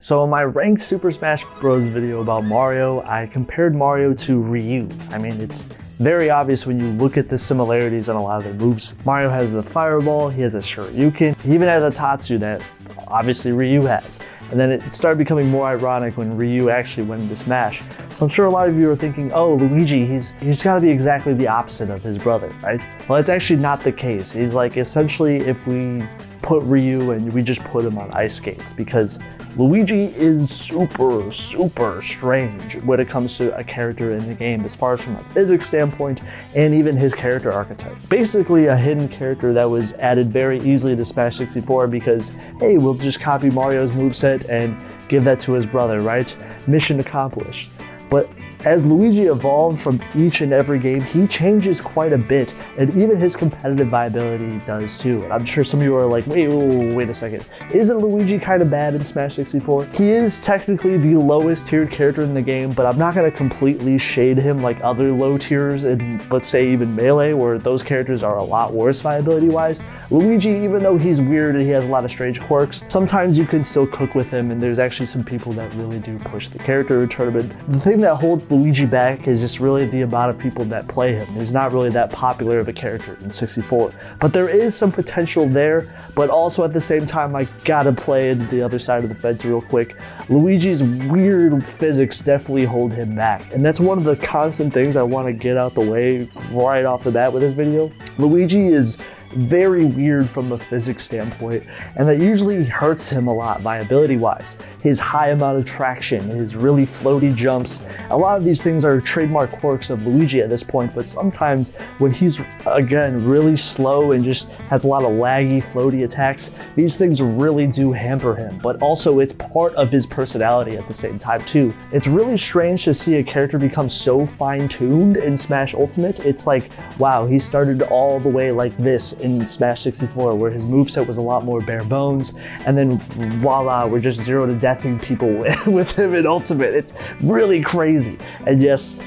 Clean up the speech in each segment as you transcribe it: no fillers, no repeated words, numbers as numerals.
So in my ranked Super Smash Bros. Video about Mario, I compared Mario to Ryu. I mean, it's very obvious when you look at the similarities on a lot of their moves. Mario has the fireball, he has a Shoryuken, he even has a Tatsu that obviously Ryu has. And then it started becoming more ironic when Ryu actually went into Smash. So I'm sure a lot of you are thinking, oh, Luigi, he's gotta be exactly the opposite of his brother, right? Well, it's actually not the case. He's like essentially if we put Ryu and we just put him on ice skates, because Luigi is super strange when it comes to a character in the game, as far as from a physics standpoint and even his character archetype. Basically a hidden character that was added very easily to Smash 64 because, hey, we'll just copy Mario's moveset and give that to his brother, right? Mission accomplished. But as Luigi evolved from each and every game, he changes quite a bit, and even his competitive viability does too. And I'm sure some of you are like, wait a second. Isn't Luigi kind of bad in Smash 64? He is technically the lowest tiered character in the game, but I'm not going to completely shade him like other low tiers in, let's say, even Melee, where those characters are a lot worse viability-wise. Luigi, even though he's weird and he has a lot of strange quirks, sometimes you can still cook with him, and there's actually some people that really do push the character in tournament. The thing that holds Luigi back is just really the amount of people that play him. He's not really that popular of a character in 64, but there is some potential there. But also at the same time, I gotta play the other side of the fence real quick. Luigi's weird physics definitely hold him back, and that's one of the constant things I want to get out the way right off the bat with this video. Luigi is very weird from a physics standpoint, and that usually hurts him a lot viability wise. His high amount of traction, his really floaty jumps, a lot of these things are trademark quirks of Luigi at this point, but sometimes when he's, again, really slow and just has a lot of laggy, floaty attacks, these things really do hamper him, but also it's part of his personality at the same time too. It's really strange to see a character become so fine-tuned in Smash Ultimate. It's like, wow, he started all the way like this in Smash 64, where his moveset was a lot more bare bones, and then voila, we're just 0 to deathing people with him in Ultimate. It's really crazy. And yes,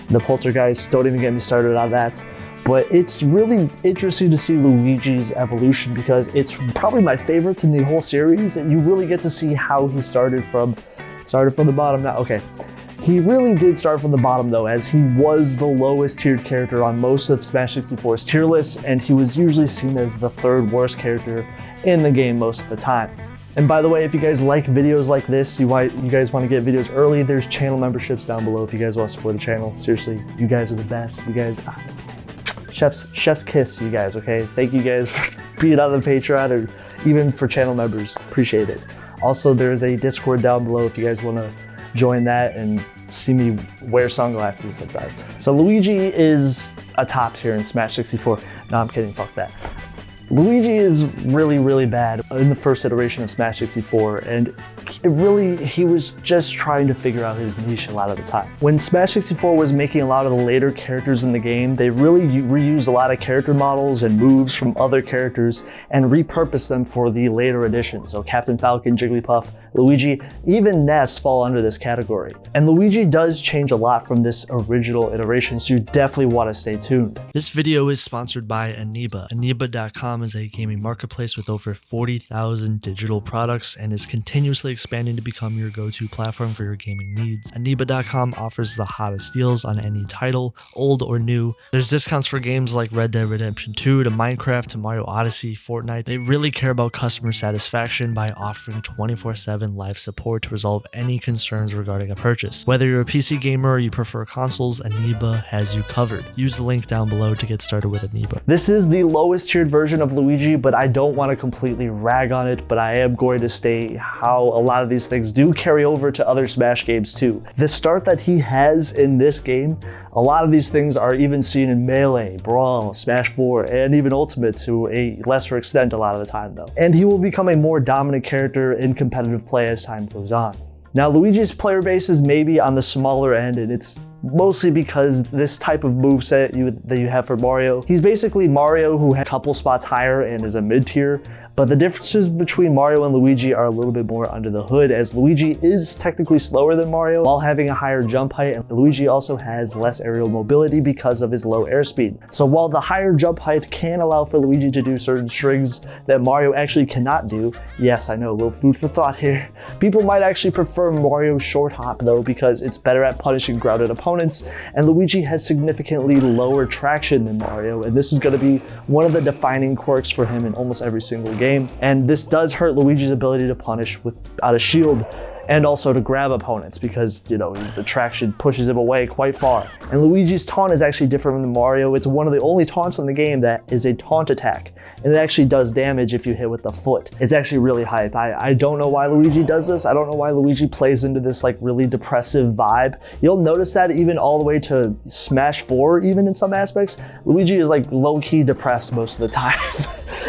the Poltergeist, don't even get me started on that. But it's really interesting to see Luigi's evolution, because it's probably my favorites in the whole series, and you really get to see how he started from the bottom. Now, okay. He really did start from the bottom though, as he was the lowest tiered character on most of Smash 64's tier lists, and he was usually seen as the third worst character in the game most of the time. And by the way, if you guys like videos like this, you guys want to get videos early, there's channel memberships down below if you guys want to support the channel. Seriously, you guys are the best. You guys, chef's kiss, you guys, okay? Thank you guys for being on the Patreon, or even for channel members, appreciate it. Also, there's a Discord down below if you guys want to join that and see me wear sunglasses sometimes. So Luigi is a top tier in Smash 64. No, I'm kidding, fuck that. Luigi is really bad in the first iteration of Smash 64, and he was just trying to figure out his niche a lot of the time. When Smash 64 was making a lot of the later characters in the game, they really reused a lot of character models and moves from other characters and repurposed them for the later editions. So Captain Falcon, Jigglypuff, Luigi, even Ness fall under this category. And Luigi does change a lot from this original iteration, so you definitely want to stay tuned. This video is sponsored by ENEBA. ENEBA.com is a gaming marketplace with over 40,000 digital products and is continuously expanding to become your go-to platform for your gaming needs. ENEBA.com offers the hottest deals on any title, old or new. There's discounts for games like Red Dead Redemption 2 to Minecraft to Mario Odyssey, Fortnite. They really care about customer satisfaction by offering 24/7 live support to resolve any concerns regarding a purchase. Whether you're a PC gamer or you prefer consoles, ENEBA has you covered. Use the link down below to get started with ENEBA. This is the lowest tiered version of Luigi, but I don't want to completely rag on it, but I am going to state how a lot of these things do carry over to other Smash games too. The start that he has in this game, a lot of these things are even seen in Melee, Brawl, Smash 4, and even Ultimate to a lesser extent a lot of the time though. And he will become a more dominant character in competitive play as time goes on. Now, Luigi's player base is maybe on the smaller end, and it's mostly because this type of moveset that you have for Mario. He's basically Mario who has a couple spots higher and is a mid-tier, But the differences between Mario and Luigi are a little bit more under the hood, as Luigi is technically slower than Mario while having a higher jump height, and Luigi also has less aerial mobility because of his low airspeed. So while the higher jump height can allow for Luigi to do certain strings that Mario actually cannot do, yes, I know, a little food for thought here, people might actually prefer Mario's short hop though, because it's better at punishing grounded opponents, and Luigi has significantly lower traction than Mario, and this is going to be one of the defining quirks for him in almost every single game. And this does hurt Luigi's ability to punish without a shield, and also to grab opponents because, you know, the traction pushes him away quite far. And Luigi's taunt is actually different than Mario. It's one of the only taunts in the game that is a taunt attack, and it actually does damage if you hit with the foot. It's actually really hype. I don't know why Luigi does this. I don't know why Luigi plays into this like really depressive vibe. You'll notice that even all the way to Smash 4, even in some aspects, Luigi is like low-key depressed most of the time.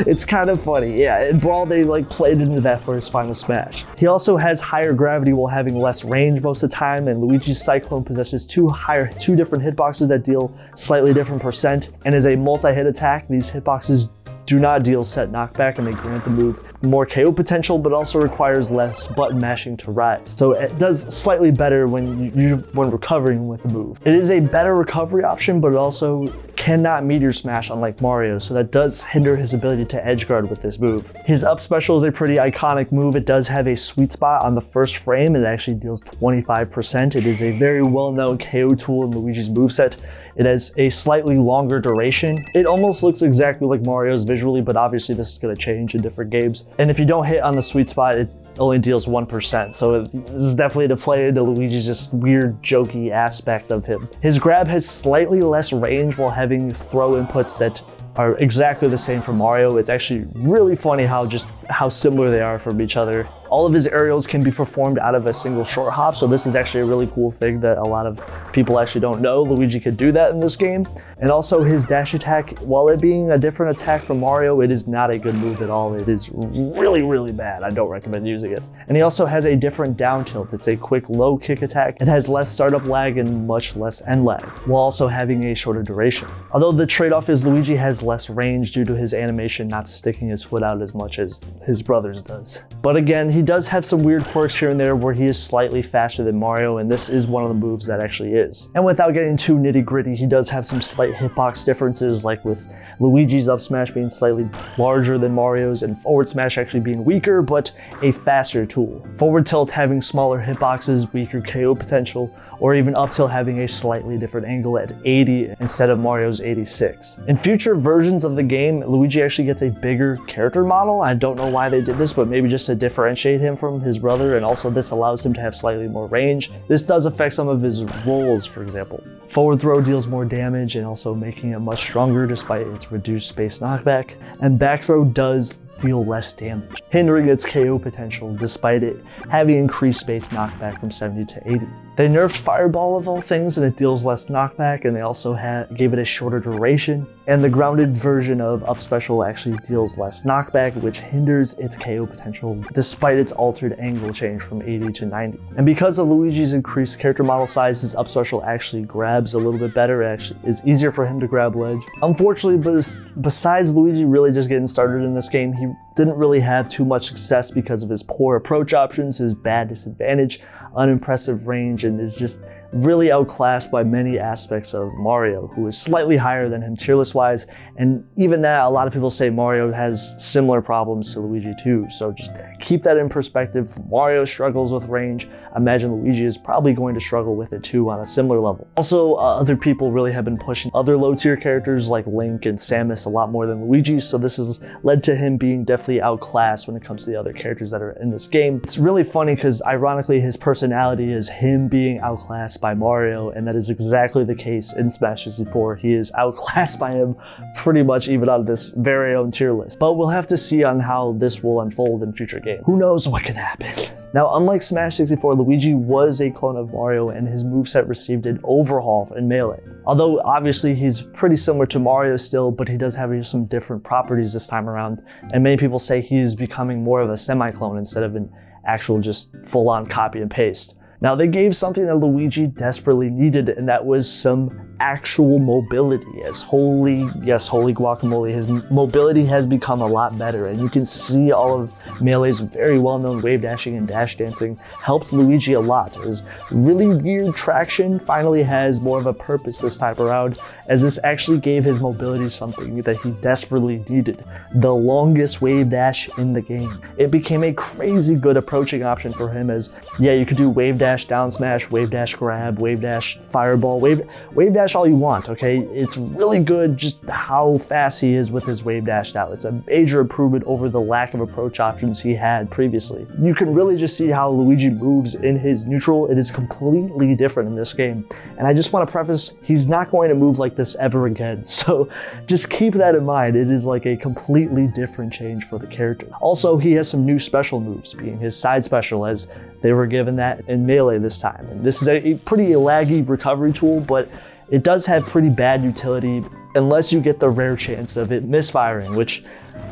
It's kind of funny. Yeah, in Brawl they like played into that for his final Smash. He also has higher gravity while having less range most of the time, and Luigi's Cyclone possesses two different hitboxes that deal slightly different percent, and is a multi-hit attack. These hitboxes do not deal set knockback, and they grant the move more KO potential, but also requires less button mashing to rise. So it does slightly better when recovering with the move. It is a better recovery option, but it also cannot meteor smash unlike Mario, so that does hinder his ability to edge guard with this move. His up special is a pretty iconic move. It does have a sweet spot on the first frame, and it actually deals 25%. It is a very well-known KO tool in Luigi's moveset. It has a slightly longer duration. It almost looks exactly like Mario's visually, but obviously this is going to change in different games. And if you don't hit on the sweet spot, it only deals 1%, so this is definitely to play into Luigi's just weird, jokey aspect of him. His grab has slightly less range while having throw inputs that are exactly the same for Mario. It's actually really funny how similar they are from each other. All of his aerials can be performed out of a single short hop, so this is actually a really cool thing that a lot of people actually don't know. Luigi could do that in this game. And also his dash attack, while it being a different attack from Mario, it is not a good move at all. It is really, really bad. I don't recommend using it. And he also has a different down tilt. It's a quick low kick attack. It has less startup lag and much less end lag, while also having a shorter duration. Although the trade-off is Luigi has less range due to his animation not sticking his foot out as much as his brother's does. But again, he does have some weird quirks here and there where he is slightly faster than Mario, and this is one of the moves that actually is. And without getting too nitty gritty, he does have some slight hitbox differences, like with Luigi's up smash being slightly larger than Mario's, and forward smash actually being weaker, but a faster tool. Forward tilt having smaller hitboxes, weaker KO potential, or even up tilt having a slightly different angle at 80 instead of Mario's 86. In future versions of the game, Luigi actually gets a bigger character model. I don't know why they did this, but maybe just to differentiate him from his brother, and also this allows him to have slightly more range. This does affect some of his rolls, for example. Forward throw deals more damage and also making it much stronger despite its reduced space knockback, and back throw does deal less damage, hindering its KO potential despite it having increased space knockback from 70 to 80. They nerfed Fireball of all things, and it deals less knockback, and they also gave it a shorter duration. And the grounded version of Up Special actually deals less knockback, which hinders its KO potential despite its altered angle change from 80 to 90. And because of Luigi's increased character model size, his Up Special actually grabs a little bit better. It actually is easier for him to grab ledge. Unfortunately, besides Luigi really just getting started in this game, he didn't really have too much success because of his poor approach options, his bad disadvantage, unimpressive range, and is just really outclassed by many aspects of Mario, who is slightly higher than him tier list wise, and even that, a lot of people say Mario has similar problems to Luigi too, so just keep that in perspective. Mario struggles with range, imagine Luigi is probably going to struggle with it too on a similar level. Also, other people really have been pushing other low tier characters like Link and Samus a lot more than Luigi, so this has led to him being definitely outclassed when it comes to the other characters that are in this game. It's really funny because ironically his personality is him being outclassed by Mario, and that is exactly the case in Smash 64. He is outclassed by him pretty much even on this very own tier list. But we'll have to see on how this will unfold in future games. Who knows what can happen? Now, unlike Smash 64, Luigi was a clone of Mario, and his moveset received an overhaul in Melee. Although obviously he's pretty similar to Mario still, but he does have some different properties this time around, and many people say he is becoming more of a semi-clone instead of an actual just full-on copy and paste. Now they gave something that Luigi desperately needed, and that was some actual mobility. As holy guacamole, his mobility has become a lot better, and you can see all of Melee's very well-known wave dashing and dash dancing helps Luigi a lot. His really weird traction finally has more of a purpose this time around, as this actually gave his mobility something that he desperately needed: the longest wave dash in the game. It became a crazy good approaching option for him, as yeah, you could do wave dash down smash, wave dash grab, wave dash fireball, wave dash all you want, okay? It's really good just how fast he is with his wave dash now. It's a major improvement over the lack of approach options he had previously. You can really just see how Luigi moves in his neutral. It is completely different in this game. And I just want to preface, he's not going to move like this ever again. So just keep that in mind. It is like a completely different change for the character. Also, he has some new special moves, being his side special, as they were given that in Melee this time. And this is a pretty laggy recovery tool, but it does have pretty bad utility unless you get the rare chance of it misfiring, which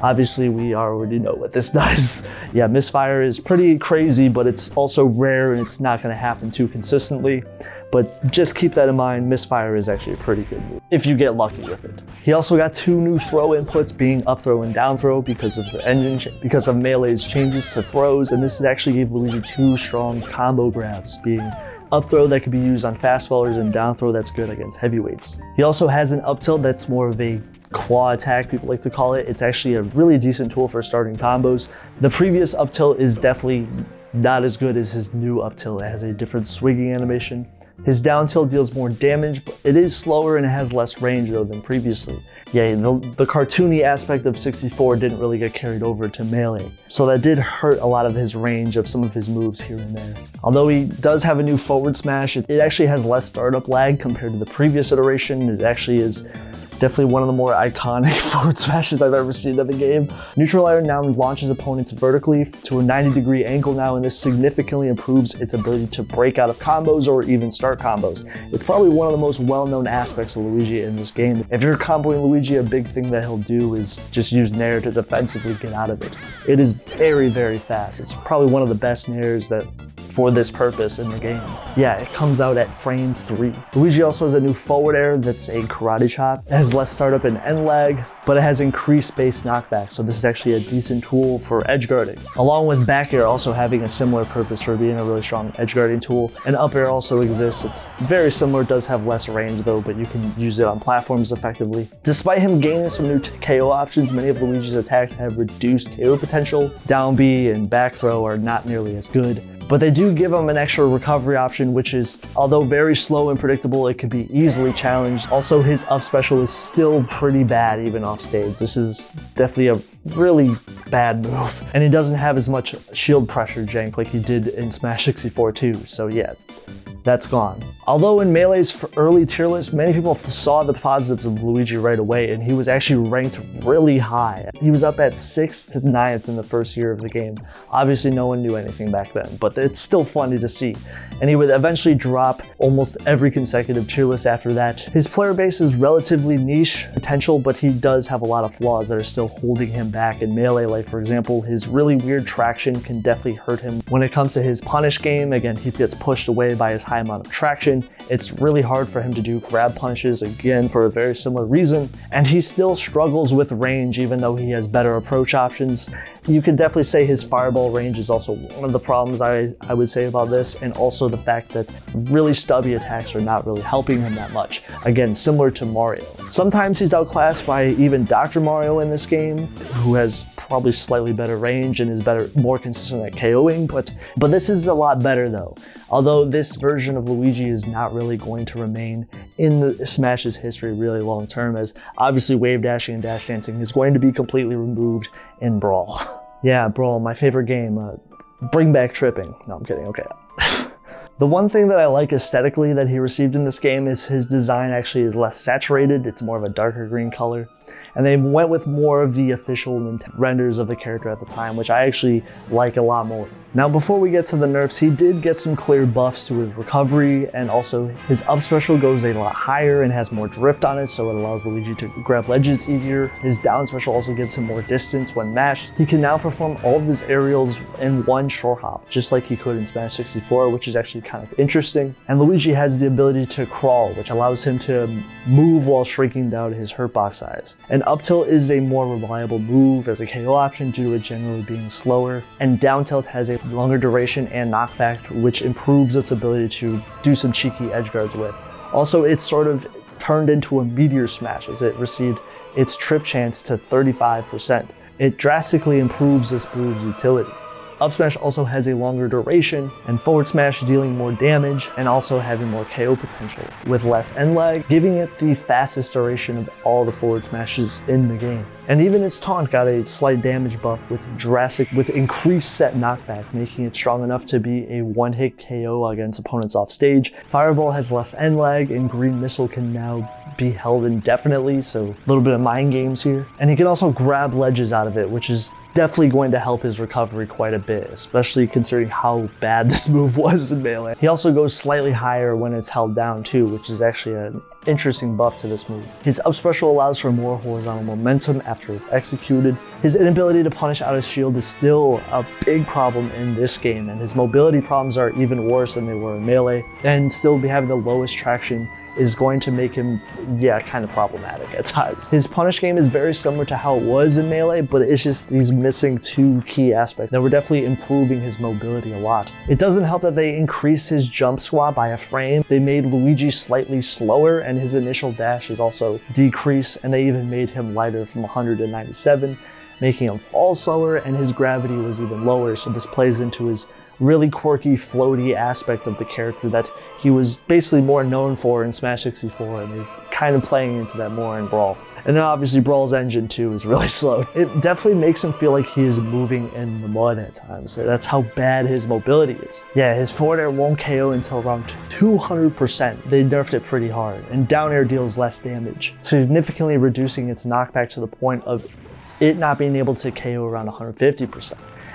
obviously we already know what this does. Yeah, misfire is pretty crazy, but it's also rare and it's not going to happen too consistently. But just keep that in mind, misfire is actually a pretty good move if you get lucky with it. He also got two new throw inputs, being up throw and down throw, because of because of Melee's changes to throws, and this actually gave Luigi two strong combo grabs, being up throw that could be used on fast fallers and down throw that's good against heavyweights. He also has an up tilt that's more of a claw attack, people like to call it. It's actually a really decent tool for starting combos. The previous up tilt is definitely not as good as his new up tilt. It has a different swinging animation. His down tilt deals more damage, but it is slower and it has less range though than previously. Yeah, the cartoony aspect of 64 didn't really get carried over to Melee, so that did hurt a lot of his range of some of his moves here and there. Although he does have a new forward smash, it actually has less startup lag compared to the previous iteration. It actually is definitely one of the more iconic forward smashes I've ever seen in the game. Neutral air now launches opponents vertically to a 90-degree angle now, and this significantly improves its ability to break out of combos or even start combos. It's probably one of the most well-known aspects of Luigi in this game. If you're comboing Luigi, a big thing that he'll do is just use Nair to defensively get out of it. It is very, very fast. It's probably one of the best Nairs that for this purpose in the game. Yeah, it comes out at frame 3. Luigi also has a new forward air that's a karate chop. It has less startup and end lag, but it has increased base knockback, so this is actually a decent tool for edge guarding. Along with back air also having a similar purpose for being a really strong edge guarding tool. And up air also exists. It's very similar, does have less range though, but you can use it on platforms effectively. Despite him gaining some new KO options, many of Luigi's attacks have reduced KO potential. Down B and back throw are not nearly as good, but they do give him an extra recovery option, which is, although very slow and predictable, it can be easily challenged. Also, his up special is still pretty bad even off stage. This is definitely a really bad move. And he doesn't have as much shield pressure jank like he did in Smash 64 too, so yeah, that's gone. Although in Melee's early tier list, many people saw the positives of Luigi right away, and he was actually ranked really high. He was up at 6th to 9th in the first year of the game. Obviously no one knew anything back then, but it's still funny to see. And he would eventually drop almost every consecutive tier list after that. His player base is relatively niche potential, but he does have a lot of flaws that are still holding him back in Melee. Like for example, his really weird traction can definitely hurt him. When it comes to his punish game, again, he gets pushed away by his high amount of traction. It's really hard for him to do grab punishes, again, for a very similar reason. And he still struggles with range, even though he has better approach options. You could definitely say his fireball range is also one of the problems I would say about this, and also the fact that really stubby attacks are not really helping him that much. Again, similar to Mario. Sometimes he's outclassed by even Dr.Mario in this game, who has probably slightly better range and is more consistent at KOing, but this is a lot better though. Although this version of Luigi is not really going to remain in the Smash's history really long term, as obviously wave dashing and dash dancing is going to be completely removed in Brawl. Yeah, Brawl, my favorite game. Bring back tripping. No, I'm kidding, okay. The one thing that I like aesthetically that he received in this game is his design actually is less saturated. It's more of a darker green color. And they went with more of the official renders of the character at the time, which I actually like a lot more. Now, before we get to the nerfs, he did get some clear buffs to his recovery, and also his up special goes a lot higher and has more drift on it, so it allows Luigi to grab ledges easier. His down special also gives him more distance when mashed. He can now perform all of his aerials in one short hop, just like he could in Smash 64, which is actually kind of interesting. And Luigi has the ability to crawl, which allows him to move while shrinking down his hurt box size. And up tilt is a more reliable move as a KO option due to it generally being slower. And down tilt has a longer duration and knockback, which improves its ability to do some cheeky edge guards with. Also, it's sort of turned into a meteor smash as it received its trip chance to 35%. It drastically improves this move's utility. Up smash also has a longer duration, and forward smash dealing more damage and also having more KO potential with less end lag, giving it the fastest duration of all the forward smashes in the game. And even its taunt got a slight damage buff with increased set knockback, making it strong enough to be a one-hit KO against opponents off stage. Fireball has less end lag, and green missile can now be held indefinitely, so a little bit of mind games here. And he can also grab ledges out of it, which is definitely going to help his recovery quite a bit, especially considering how bad this move was in Melee. He also goes slightly higher when it's held down too, which is actually an interesting buff to this move. His up special allows for more horizontal momentum after it's executed. His inability to punish out of shield is still a big problem in this game, and his mobility problems are even worse than they were in Melee, and still be having the lowest traction is going to make him, kind of problematic at times. His punish game is very similar to how it was in Melee, but it's just he's missing two key aspects that were definitely improving his mobility a lot. It doesn't help that they increased his jump squat by a frame. They made Luigi slightly slower, and his initial dash is also decreased, and they even made him lighter from 100 to 97, making him fall slower, and his gravity was even lower, so this plays into his really quirky, floaty aspect of the character that he was basically more known for in Smash 64, and they're kind of playing into that more in Brawl. And then obviously Brawl's engine too is really slow. It definitely makes him feel like he is moving in the mud at times. That's how bad his mobility is. Yeah, his forward air won't KO until around 200%. They nerfed it pretty hard, and down air deals less damage, significantly reducing its knockback to the point of it not being able to KO around 150%.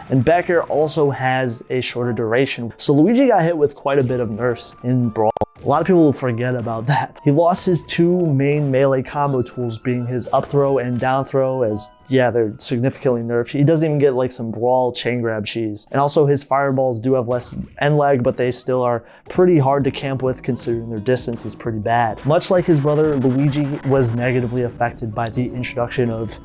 And back air also has a shorter duration. So Luigi got hit with quite a bit of nerfs in Brawl. A lot of people will forget about that. He lost his two main melee combo tools, being his up throw and down throw, as they're significantly nerfed. He doesn't even get like some Brawl chain grab cheese. And also his fireballs do have less end lag, but they still are pretty hard to camp with considering their distance is pretty bad. Much like his brother, Luigi was negatively affected by the introduction of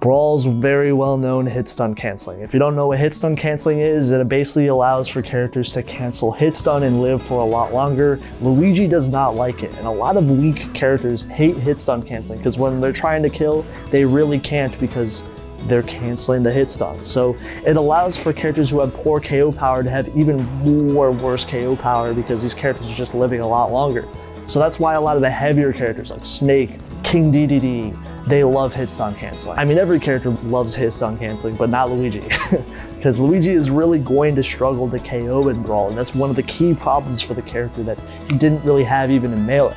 Brawl's very well-known hit stun canceling. If you don't know what hit stun canceling is, it basically allows for characters to cancel hit stun and live for a lot longer. Luigi does not like it, and a lot of weak characters hate hit stun canceling because when they're trying to kill, they really can't because they're canceling the hit stun. So it allows for characters who have poor KO power to have even more worse KO power because these characters are just living a lot longer. So that's why a lot of the heavier characters like Snake, King DDD, they love hit stun canceling. I mean, every character loves hit stun canceling, but not Luigi. Because Luigi is really going to struggle to KO in Brawl, and that's one of the key problems for the character that he didn't really have even in Melee.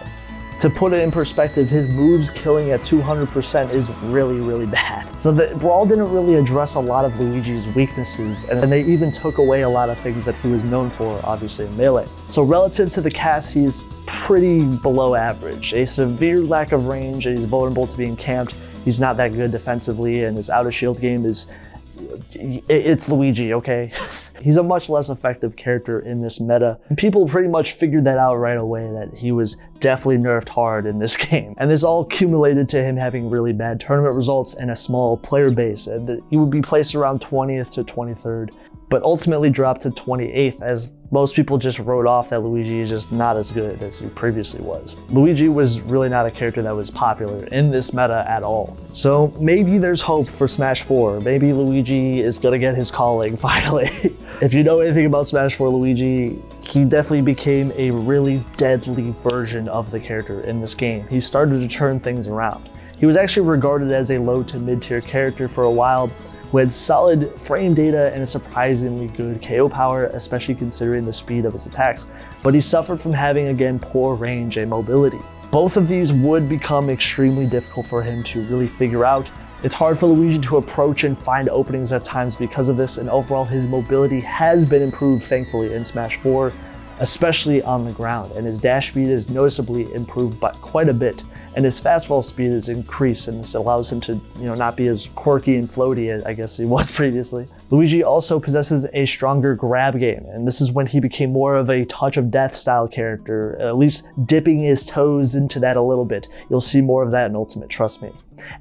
To put it in perspective, his moves killing at 200% is really, really bad. So the Brawl didn't really address a lot of Luigi's weaknesses, and they even took away a lot of things that he was known for, obviously, in Melee. So relative to the cast, he's pretty below average. A severe lack of range, and he's vulnerable to being camped. He's not that good defensively, and his out of shield game is, it's Luigi, okay? He's a much less effective character in this meta. And people pretty much figured that out right away, that he was definitely nerfed hard in this game. And this all accumulated to him having really bad tournament results and a small player base. And he would be placed around 20th to 23rd, but ultimately dropped to 28th as most people just wrote off that Luigi is just not as good as he previously was. Luigi was really not a character that was popular in this meta at all. So maybe there's hope for Smash 4. Maybe Luigi is gonna get his calling finally. If you know anything about Smash 4 Luigi, he definitely became a really deadly version of the character in this game. He started to turn things around. He was actually regarded as a low to mid-tier character for a while, who had solid frame data and a surprisingly good KO power, especially considering the speed of his attacks, but he suffered from having, again, poor range and mobility. Both of these would become extremely difficult for him to really figure out. It's hard for Luigi to approach and find openings at times because of this, and overall his mobility has been improved, thankfully, in Smash 4, especially on the ground, and his dash speed is noticeably improved by quite a bit, and his fastball speed is increased, and this allows him to, not be as quirky and floaty as I guess he was previously. Luigi also possesses a stronger grab game, and this is when he became more of a touch of death style character, at least dipping his toes into that a little bit. You'll see more of that in Ultimate, trust me.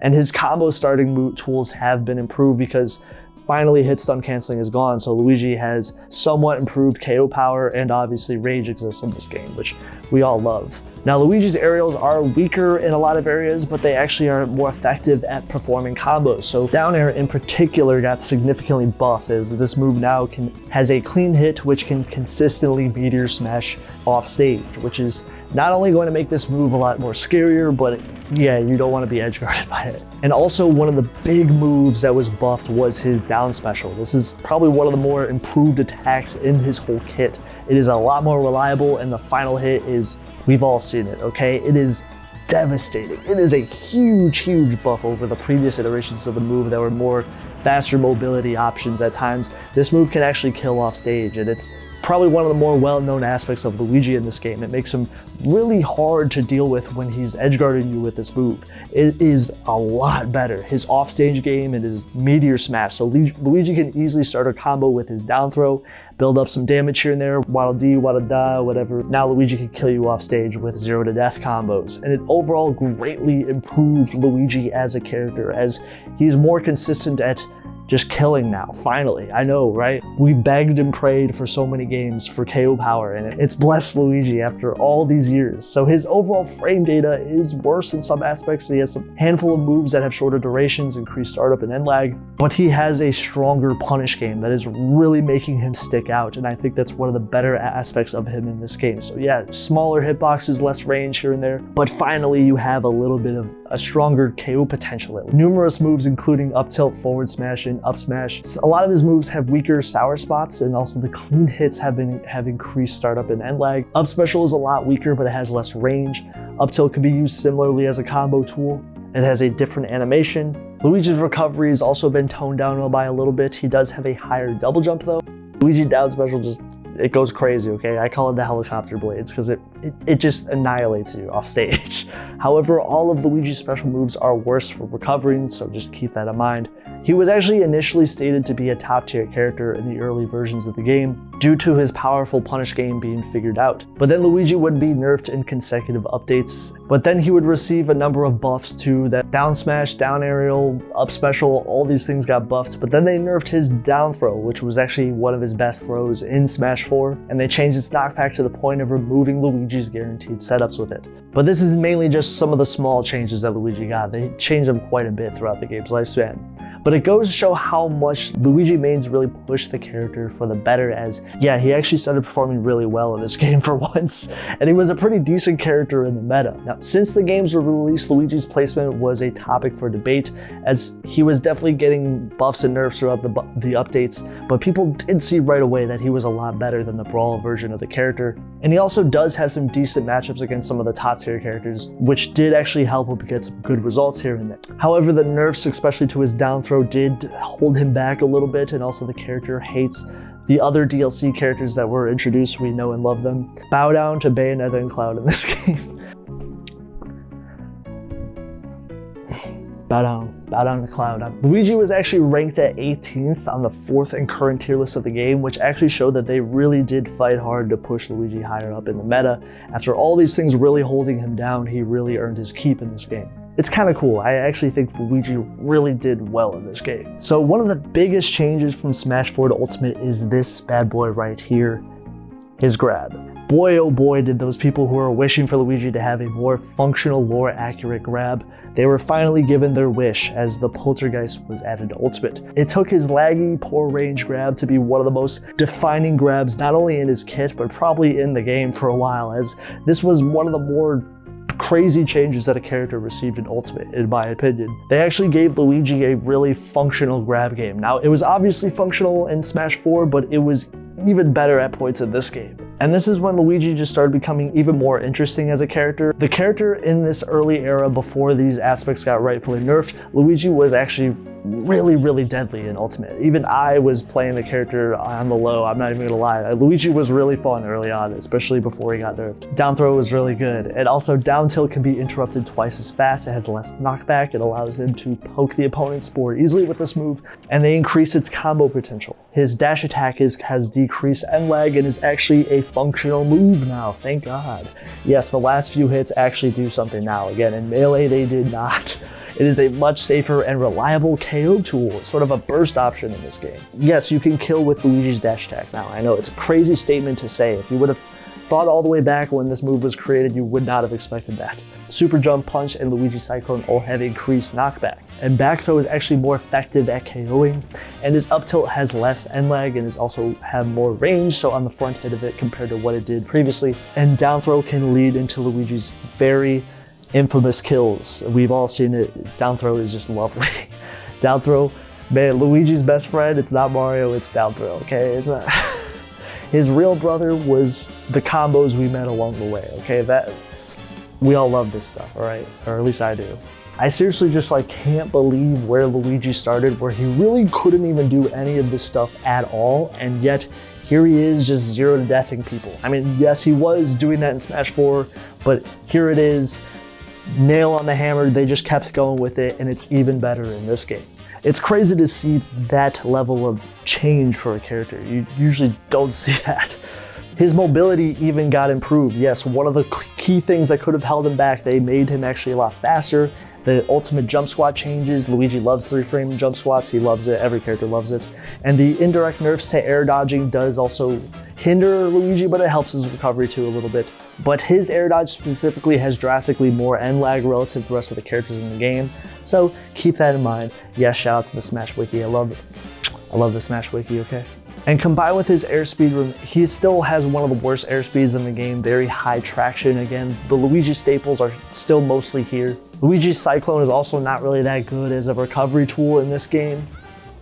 And his combo starting tools have been improved because finally hit stun canceling is gone, so Luigi has somewhat improved KO power, and obviously rage exists in this game, which we all love. Now Luigi's aerials are weaker in a lot of areas, but they actually are more effective at performing combos. So down air in particular got significantly buffed, as this move now has a clean hit which can consistently meteor smash off stage, which is not only going to make this move a lot more scarier, but yeah, you don't want to be edge guarded by it. And also one of the big moves that was buffed was his down special. This is probably one of the more improved attacks in his whole kit. It is a lot more reliable, and the final hit is, we've all seen it, okay? It is devastating. It is a huge buff over the previous iterations of the move that were more faster mobility options at times. This move can actually kill off stage, and it's probably one of the more well-known aspects of Luigi in this game. It makes him really hard to deal with when he's edgeguarding you with this move. It is a lot better. His offstage game and his meteor smash. So Luigi can easily start a combo with his down throw, build up some damage here and there, waddle dee, waddle da, whatever. Now Luigi can kill you off stage with 0 to death combos. And it overall greatly improved Luigi as a character, as he's more consistent at just killing now, finally. I know, right? We begged and prayed for so many games for KO power, and it's blessed Luigi after all these years. So his overall frame data is worse in some aspects. He has a handful of moves that have shorter durations, increased startup and end lag, but he has a stronger punish game that is really making him stick out, and I think that's one of the better aspects of him in this game. So yeah, smaller hitboxes, less range here and there, but finally you have a little bit of a stronger KO potential. Numerous moves including up tilt, forward smash, and up smash. A lot of his moves have weaker sour spots, and also the clean hits have increased startup and end lag. Up special is a lot weaker, but it has less range. Up tilt can be used similarly as a combo tool. It has a different animation. Luigi's recovery has also been toned down by a little bit. He does have a higher double jump though. Luigi down special it goes crazy, okay? I call it the helicopter blades because it just annihilates you off stage. However, all of Luigi's special moves are worse for recovering, so just keep that in mind. He was actually initially stated to be a top tier character in the early versions of the game due to his powerful punish game being figured out. But then Luigi would be nerfed in consecutive updates, but then he would receive a number of buffs too, that down smash, down aerial, up special, all these things got buffed, but then they nerfed his down throw, which was actually one of his best throws in Smash 4, and they changed its knockback to the point of removing Luigi's guaranteed setups with it. But this is mainly just some of the small changes that Luigi got. They changed them quite a bit throughout the game's lifespan. But it goes to show how much Luigi mains really pushed the character for the better, as yeah, he actually started performing really well in this game for once, and he was a pretty decent character in the meta. Now, since the games were released, Luigi's placement was a topic for debate, as he was definitely getting buffs and nerfs throughout the updates, but people did see right away that he was a lot better than the Brawl version of the character. And he also does have some decent matchups against some of the top tier characters, which did actually help him get some good results here and there. However, the nerfs, especially to his down throw, did hold him back a little bit, and also the character hates the other DLC characters that were introduced. We know and love them. Bow down to Bayonetta and Cloud in this game. Bow down to Cloud. Luigi was actually ranked at 18th on the 4th and current tier list of the game, which actually showed that they really did fight hard to push Luigi higher up in the meta. After all these things really holding him down, he really earned his keep in this game. It's kind of cool. I actually think Luigi really did well in this game. So one of the biggest changes from Smash 4 to Ultimate is this bad boy right here, his grab. Boy oh boy did those people who are wishing for Luigi to have a more functional, lore accurate grab, they were finally given their wish as the Poltergeist was added to Ultimate. It took his laggy, poor range grab to be one of the most defining grabs not only in his kit but probably in the game for a while, as this was one of the more crazy changes that a character received in Ultimate, in my opinion. They actually gave Luigi a really functional grab game. Now, it was obviously functional in Smash 4, but it was even better at points in this game. And this is when Luigi just started becoming even more interesting as a character. The character in this early era, before these aspects got rightfully nerfed, Luigi was actually really deadly in Ultimate. Even I was playing the character on the low, I'm not even gonna lie. Luigi was really fun early on, especially before he got nerfed. Down throw was really good, and also down tilt can be interrupted twice as fast. It has less knockback. It allows him to poke the opponents more easily with this move, and they increase its combo potential. His dash attack has decreased end lag and is actually a functional move now, thank God. Yes, the last few hits actually do something now. Again, in Melee they did not. It is a much safer and reliable KO tool, sort of a burst option in this game. Yes, you can kill with Luigi's dash attack now. I know it's a crazy statement to say. If you would have thought all the way back when this move was created, you would not have expected that. Super Jump, Punch, and Luigi Cyclone all have increased knockback. And back throw is actually more effective at KOing, and his up tilt has less end lag and is also have more range, so on the front hit of it compared to what it did previously. And down throw can lead into Luigi's very infamous kills. We've all seen it. Down throw is just lovely. Down throw, man, Luigi's best friend, it's not Mario, it's down throw, okay? It's a his real brother was the combos we met along the way, okay? That we all love this stuff, all right? Or at least I do. I seriously just can't believe where Luigi started, where he really couldn't even do any of this stuff at all, and yet here he is just 0 to deathing people. I mean, yes, he was doing that in Smash 4, but here it is, nail on the hammer. They just kept going with it, and it's even better in this game. It's crazy to see that level of change for a character. You usually don't see that. His mobility even got improved. Yes, one of the key things that could have held him back, they made him actually a lot faster. The ultimate jump squat changes. Luigi loves 3-frame jump squats. He loves it. Every character loves it. And the indirect nerfs to air dodging does also hinder Luigi, but it helps his recovery too a little bit. But his air dodge specifically has drastically more end lag relative to the rest of the characters in the game. So keep that in mind. Yes, shout out to the Smash Wiki. I love it. I love the Smash Wiki, okay? And combined with his airspeed, he still has one of the worst airspeeds in the game, very high traction. Again, the Luigi staples are still mostly here. Luigi's Cyclone is also not really that good as a recovery tool in this game.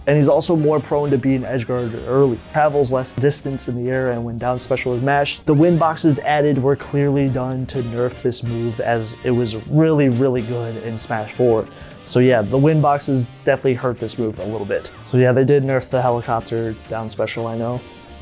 And he's also more prone to being edge guarded early. Travels less distance in the air, and when down special is mashed, the win boxes added were clearly done to nerf this move, as it was really good in Smash 4. So yeah, the win boxes definitely hurt this move a little bit. So yeah, they did nerf the helicopter down special, I know.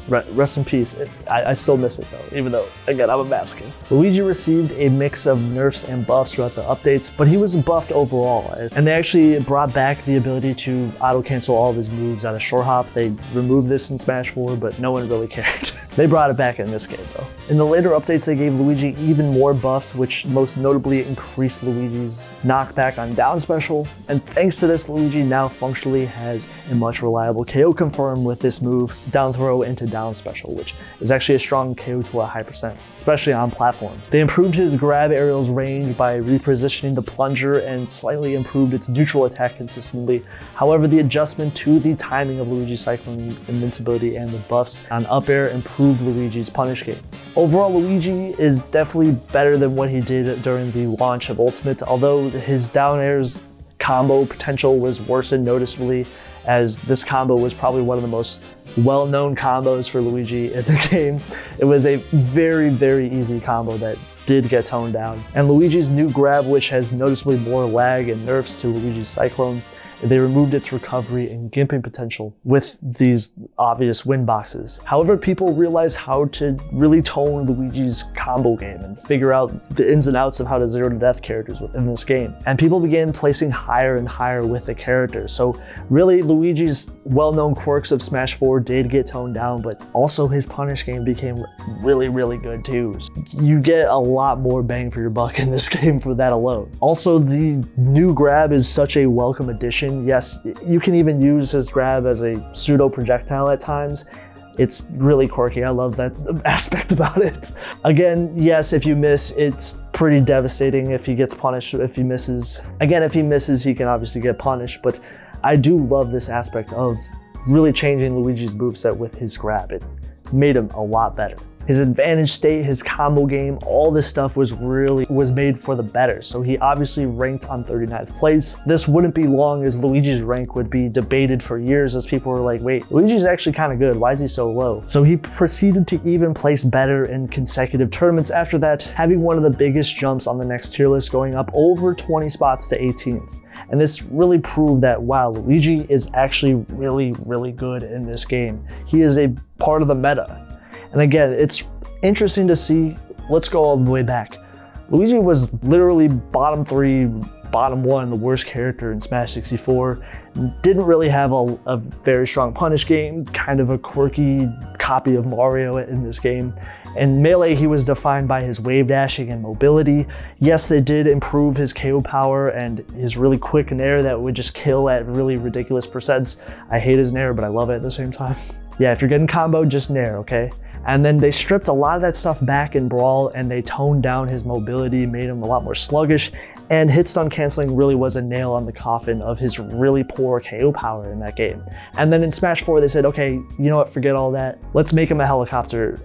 Rest in peace. I still miss it though, even though, again, I'm a masochist. Luigi received a mix of nerfs and buffs throughout the updates, but he was buffed overall. And they actually brought back the ability to auto-cancel all of his moves out of short hop. They removed this in Smash 4, but no one really cared. They brought it back in this game though. In the later updates, they gave Luigi even more buffs, which most notably increased Luigi's knockback on down special. And thanks to this, Luigi now functionally has a much reliable KO confirm with this move, down throw into down special, which is actually a strong KO to a high percent, especially on platforms. They improved his grab aerial's range by repositioning the plunger and slightly improved its neutral attack consistently. However, the adjustment to the timing of Luigi's Cyclone invincibility and the buffs on up air improved Luigi's punish game. Overall, Luigi is definitely better than what he did during the launch of Ultimate, although his down air's combo potential was worsened noticeably, as this combo was probably one of the most well-known combos for Luigi in the game. It was a very easy combo that did get toned down. And Luigi's new grab, which has noticeably more lag and nerfs to Luigi's Cyclone, they removed its recovery and gimping potential with these obvious win boxes. However, people realized how to really tone Luigi's combo game and figure out the ins and outs of how to zero to death characters within this game. And people began placing higher and higher with the character. So really, Luigi's well-known quirks of Smash 4 did get toned down, but also his punish game became really good too. You get a lot more bang for your buck in this game for that alone. Also, the new grab is such a welcome addition. Yes, you can even use his grab as a pseudo projectile at times. It's really quirky. I love that aspect about it. Again, yes, if you miss, it's pretty devastating if he gets punished, if he misses. Again, if he misses, he can obviously get punished, but I do love this aspect of really changing Luigi's moveset with his grab. It made him a lot better. His advantage state, his combo game, all this stuff was made for the better. So he obviously ranked on 39th place. This wouldn't be long, as Luigi's rank would be debated for years, as people were like, wait, Luigi's actually kind of good. Why is he so low? So he proceeded to even place better in consecutive tournaments after that, having one of the biggest jumps on the next tier list, going up over 20 spots to 18th. And this really proved that, wow, Luigi is actually really, really good in this game. He is a part of the meta. And again, it's interesting to see, let's go all the way back. Luigi was literally bottom 3, bottom 1, the worst character in Smash 64. Didn't really have a very strong punish game, kind of a quirky copy of Mario in this game. In Melee, he was defined by his wave dashing and mobility. Yes, they did improve his KO power and his really quick nair that would just kill at really ridiculous percents. I hate his nair, but I love it at the same time. Yeah, if you're getting comboed, just nair, okay? And then they stripped a lot of that stuff back in Brawl and they toned down his mobility, made him a lot more sluggish, and hit stun canceling really was a nail on the coffin of his really poor KO power in that game. And then in Smash 4, they said, okay, you know what, forget all that. Let's make him a helicopter.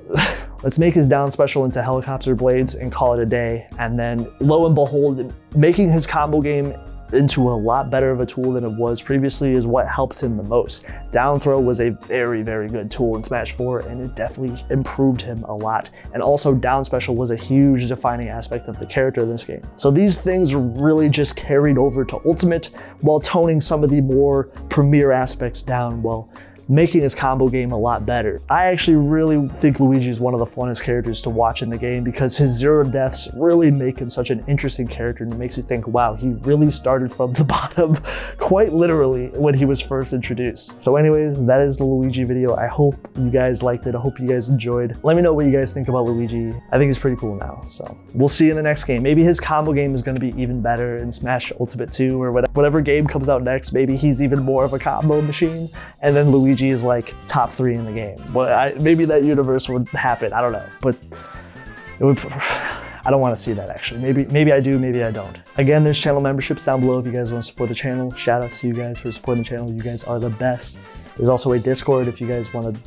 Let's make his down special into helicopter blades and call it a day. And then lo and behold, making his combo game into a lot better of a tool than it was previously is what helped him the most. Down throw was a very, very good tool in Smash 4 and it definitely improved him a lot. And also down special was a huge defining aspect of the character in this game. So these things really just carried over to Ultimate while toning some of the more premier aspects down while making his combo game a lot better. I actually really think Luigi is one of the funnest characters to watch in the game because his zero deaths really make him such an interesting character and it makes you think, wow, he really started from the bottom, quite literally, when he was first introduced. So anyways, that is the Luigi video. I hope you guys liked it. I hope you guys enjoyed. Let me know what you guys think about Luigi. I think he's pretty cool now, so we'll see you in the next game. Maybe his combo game is going to be even better in Smash Ultimate 2 or whatever game comes out next. Maybe he's even more of a combo machine, and then Luigi is like top 3 in the game. But maybe that universe would happen. I don't know, but it would. I don't want to see that actually. Maybe I do, maybe I don't. Again, there's channel memberships down below if you guys want to support the channel. Shout out to you guys for supporting the channel. You guys are the best. There's also a Discord if you guys want to,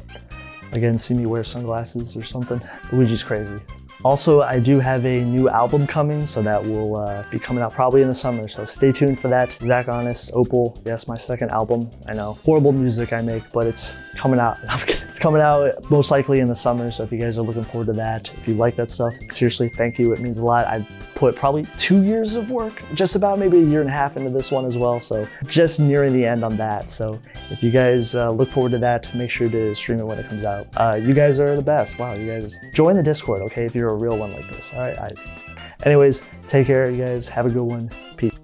again, see me wear sunglasses or something. Luigi's crazy. Also, I do have a new album coming, so that will be coming out probably in the summer, so stay tuned for that. Zach Honest, Opal, yes, my second album. I know, horrible music I make, but it's coming out. It's coming out most likely in the summer, so if you guys are looking forward to that, if you like that stuff, seriously, thank you, it means a lot. I put probably 2 years of work, just about maybe 1.5 years into this one as well, so just nearing the end on that. So if you guys look forward to that, make sure to stream it when it comes out. You guys are the best. Wow, you guys, join the Discord, okay, if you're a real one like this. All right, anyways, take care, you guys, have a good one, peace.